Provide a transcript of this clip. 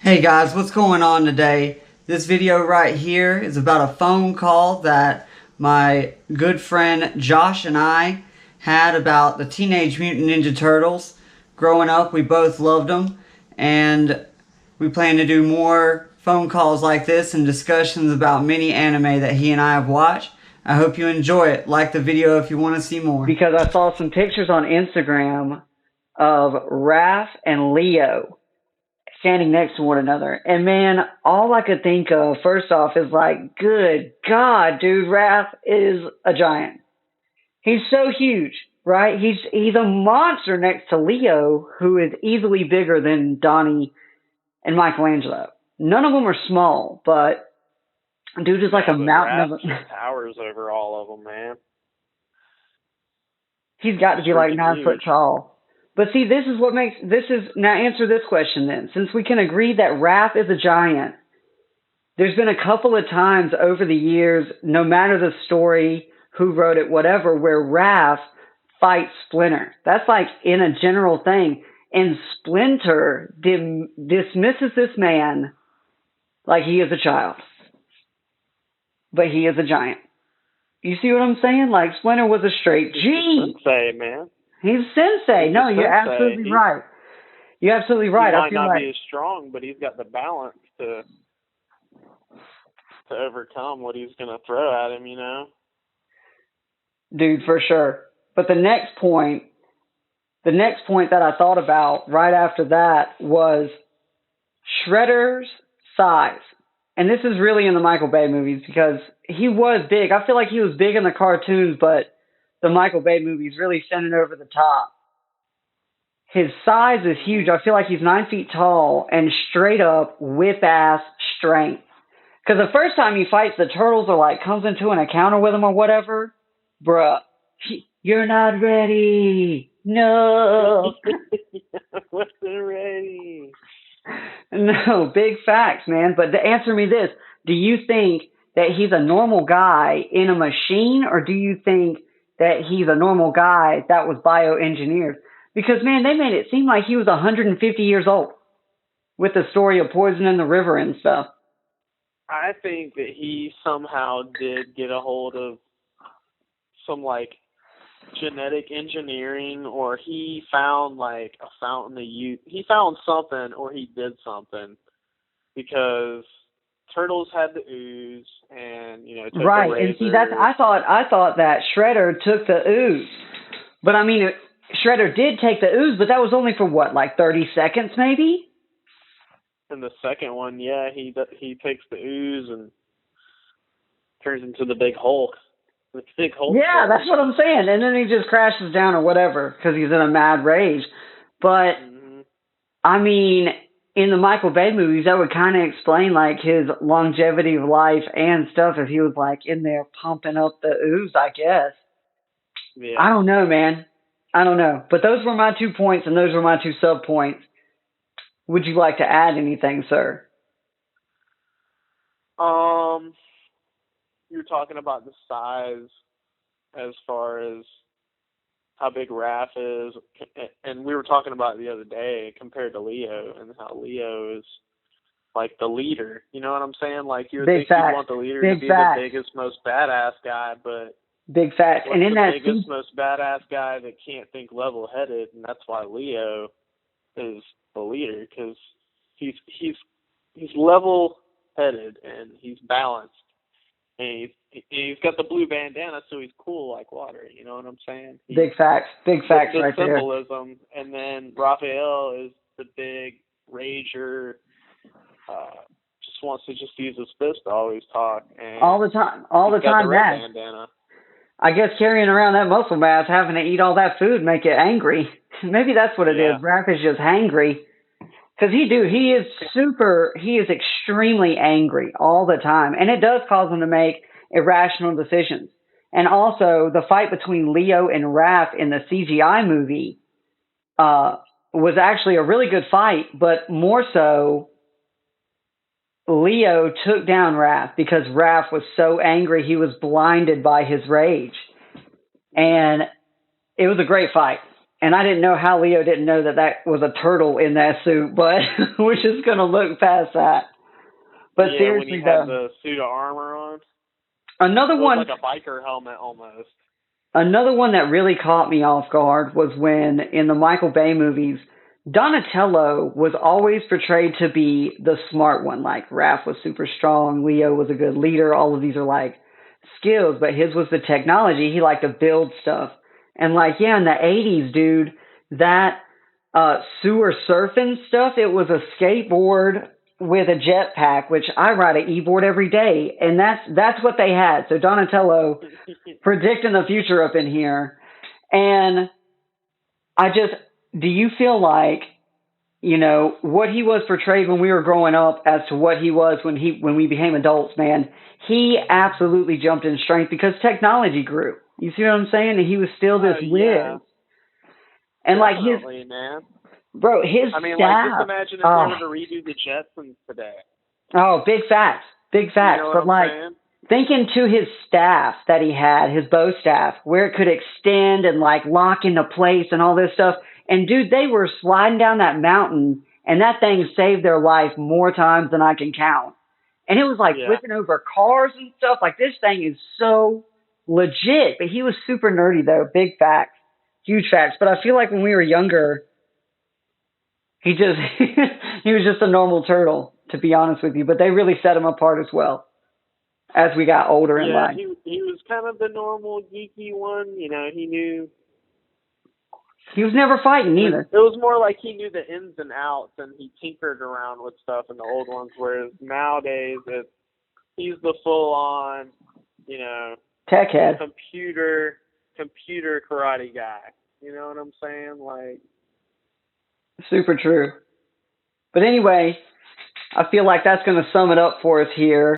Hey guys, what's going on today? This video right here is about a phone call that my good friend Josh and I had about the Teenage Mutant Ninja Turtles. Growing up, we both loved them, and we plan to do more phone calls like this and discussions about many anime that he and I have watched. I hope you enjoy it. Like the video if you want to see more. Because I saw some pictures on Instagram of Raph and Leo standing next to one another. And man, all I could think of, first off, is like, good God, dude, Raph is a giant. He's so huge, right? He's a monster next to Leo, who is easily bigger than Donnie and Michelangelo. None of them are small, but dude is like a mountain of towers over all of them, man. He's got to be like 9 foot tall. But see, now answer this question then. Since we can agree that Raph is a giant, there's been a couple of times over the years, no matter the story, who wrote it, whatever, where Raph fights Splinter. That's like in a general thing. And Splinter dismisses this man like he is a child. But he is a giant. You see what I'm saying? Like, Splinter was a straight G. Sensei, man. He's sensei. No, you're absolutely right. You're absolutely right. He might not be as strong, but he's got the balance to overcome what he's going to throw at him, you know? Dude, for sure. But the next point that I thought about right after that was Shredder's size. And this is really in the Michael Bay movies because he was big. I feel like he was big in the cartoons, but the Michael Bay movies really sent it over the top. His size is huge. I feel like he's 9 feet tall and straight up whip-ass strength. Because the first time he fights the turtles or like comes into an encounter with them or whatever, bruh, you're not ready. No. I wasn't ready. No, big facts, man. But to answer me this, do you think that he's a normal guy in a machine, or do you think that he's a normal guy that was bioengineered? Because, man, they made it seem like he was 150 years old with the story of poison in the river and stuff. I think that he somehow did get a hold of some, like, genetic engineering, or he found like a fountain of youth. He found something, or he did something, because turtles had the ooze, and you know, took right. The razor. And see, I thought that Shredder took the ooze, but I mean, Shredder did take the ooze, but that was only for what, like 30 seconds, maybe. And the second one, yeah, he takes the ooze and turns into the big Hulk. Yeah, that's what I'm saying. And then he just crashes down or whatever because he's in a mad rage. But, I mean, in the Michael Bay movies, that would kind of explain, like, his longevity of life and stuff if he was, like, in there pumping up the ooze, I guess. Yeah. I don't know, man. I don't know. But those were my 2 points, and those were my 2 sub-points. Would you like to add anything, sir? You were talking about the size as far as how big Raph is, and we were talking about it the other day compared to Leo, and how Leo is like the leader. You know what I'm saying? Like, you would think you'd want the leader to be the biggest, most badass guy, but big facts. And in the biggest, most badass guy that can't think level-headed, and that's why Leo is the leader, because he's level-headed and he's balanced. And he's got the blue bandana, so he's cool like water. You know what I'm saying? Big facts right there. The symbolism. And then Raphael is the big rager. Just wants to use his fist to always talk. And all the time. Bandana. I guess carrying around that muscle mass, having to eat all that food, make it angry. Maybe that's what it is. Raph is just hangry. Because he is extremely angry all the time. And it does cause him to make irrational decisions. And also, the fight between Leo and Raph in the CGI movie was actually a really good fight, but more so, Leo took down Raph because Raph was so angry he was blinded by his rage. And it was a great fight. And I didn't know how Leo didn't know that that was a turtle in that suit, but we're just going to look past that. But Yeah, when he seriously, had though, the suit of armor on. another It looked one like a biker helmet almost. Another one that really caught me off guard was when, in the Michael Bay movies, Donatello was always portrayed to be the smart one. Like, Raph was super strong, Leo was a good leader. All of these are like skills, but his was the technology. He liked to build stuff. And, like, yeah, in the 80s, dude, that sewer surfing stuff, it was a skateboard with a jetpack, which I ride an e-board every day, and that's what they had. So Donatello predicting the future up in here. And I just, do you feel like, what he was portrayed when we were growing up as to what he was when we became adults, man, he absolutely jumped in strength because technology grew. You see what I'm saying? And he was still this Yeah, whiz. And like definitely, man. his I mean, like, just staff. imagine if they Oh, were to redo the Jetsons today. oh, big facts, big You facts. know what But I'm like, saying? thinking to his staff that he had, his bow staff, where it could extend and like lock into place and all this stuff. And dude, they were sliding down that mountain and that thing saved their life more times than I can count. And it was like Yeah. flipping over cars and stuff. Like, this thing is so legit. But he was super nerdy though. Big facts. Huge facts. But I feel like when we were younger, he just he was just a normal turtle, to be honest with you. But they really set him apart as well as we got older in Yeah, life. he was kind of the normal geeky one. You know, he knew. He was never fighting either. It was more like he knew the ins and outs, and he tinkered around with stuff in the old ones. Whereas nowadays, he's the full on, you know, Tech head. computer karate guy. You know what I'm saying? Like, Super true. But anyway, I feel like that's going to sum it up for us here.